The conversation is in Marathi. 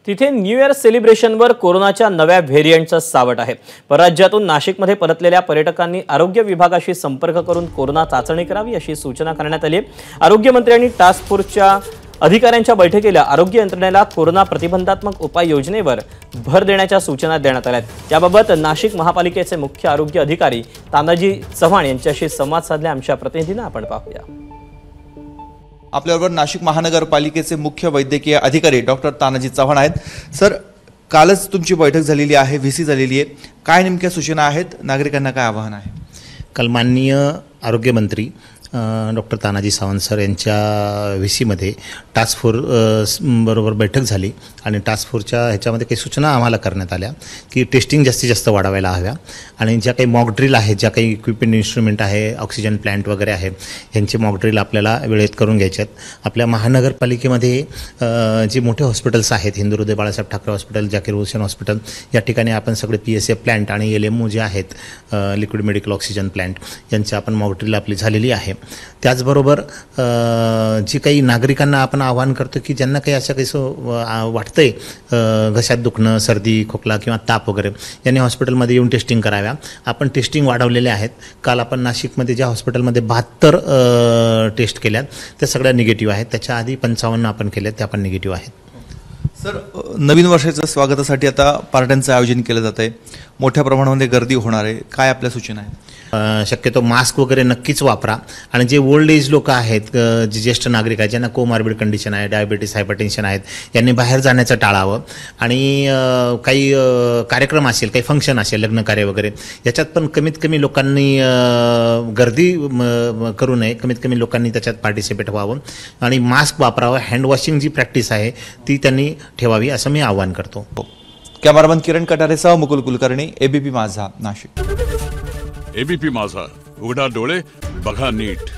तिथे न्यू इयर सेलिब्रेशनवर कोरोनाच्या नव्या व्हेरिएंटचं सावट आहे। परराज्यातून नाशिकमध्ये परतलेल्या पर्यटकांनी आरोग्य विभागाशी संपर्क करून कोरोना चाचणी करावी अशी सूचना करण्यात आली आहे। आरोग्यमंत्र्यांनी टास्क फोर्सच्या अधिकाऱ्यांच्या बैठकीला आरोग्य यंत्रणेला कोरोना प्रतिबंधात्मक उपाययोजनेवर भर देण्याच्या सूचना देण्यात आल्या आहेत। याबाबत नाशिक महापालिकेचे मुख्य आरोग्य अधिकारी तानाजी चव्हाण यांच्याशी संवाद साधला आमच्या प्रतिनिधीने। आपण पाहूया। आपल्याबरोबर नाशिक महानगरपालिकेचे मुख्य वैद्यकीय अधिकारी डॉक्टर तानाजी चव्हाण आहेत। सर, कालच तुमची बैठक झालेली आहे, व्हीसी झालेली आहे, काय नेमक्या सूचना आहेत, नागरिकांना काय आवाहन आहे? काल माननीय आरोग्यमंत्री डॉक्टर तानाजी सावंत सर यांच्या व्हीसीमध्ये टास्क फोर्स बरोबर बैठक झाली आणि टास्क फोर्सच्या ह्याच्यामध्ये काही सूचना आम्हाला करण्यात आल्या की टेस्टिंग जास्तीत जास्त वाढवायला हव्या आणि ज्या काही मॉक ड्रिल आहेत, ज्या काही इक्विपमेंट इन्स्ट्रुमेंट आहे, ऑक्सिजन प्लांट वगैरे आहे, ह्यांचे मॉक ड्रिल आपल्याला वेळेत करून घ्यायचे आहेत। आपल्या महानगरपालिकेमध्ये जे मोठे हॉस्पिटल्स आहेत, हिंदुहृदय बाळासाहेब ठाकरे हॉस्पिटल, जाकीर हुसेन हॉस्पिटल, या ठिकाणी आपण सगळे PSA प्लांट आणि LMO जे आहेत, लिक्विड मेडिकल ऑक्सिजन प्लांट, यांची आपण मॉक ड्रिल आपली झालेली आहे। त्याचबरोबर जी काही नागरिकांना आपण आवाहन करतो की ज्यांना काही असं काही वाटतंय, घशात दुखणं, सर्दी, खोकला किंवा ताप वगैरे, यांनी हॉस्पिटलमध्ये येऊन टेस्टिंग कराव्या। आपण टेस्टिंग वाढवलेले आहेत। काल आपण नाशिकमध्ये ज्या हॉस्पिटलमध्ये 72 टेस्ट केल्यात त्या सगळ्या निगेटिव्ह आहेत। त्याच्या आधी 55 आपण केल्यात, त्या पण निगेटिव्ह आहेत। सर, नवीन वर्षाच्या स्वागतासाठी आता पार्ट्यांचं आयोजन केलं जात आहे, मोठ्या प्रमाणामध्ये गर्दी होणार आहे, काय आपल्या सूचना आहेत? शक्यतो मास्क वगैरे नक्कीच वापरा आणि जे ओल्ड एज लोक आहेत, जे ज्येष्ठ नागरिक आहेत, ज्यांना कोमॉर्बिड कंडिशन आहे, डायबिटीस, हायपरटेन्शन आहेत, यांनी बाहेर जाण्याचं टाळावं आणि काही कार्यक्रम असेल, काही फंक्शन असेल, लग्न कार्य वगैरे, याच्यात पण कमीत कमी लोकांनी गर्दी करू नये, कमीत कमी लोकांनी त्याच्यात पार्टिसिपेट व्हावं आणि मास्क वापरावं। हँडवॉशिंग जी प्रॅक्टिस आहे ती त्यांनी ठेवावी असं मी आवाहन करतो। कॅमेरामन किरण कटारेसह मुकुल कुलकर्णी, ABP माझा, नाशिक। ABP माझा, उघडा डोळे बघा नीट।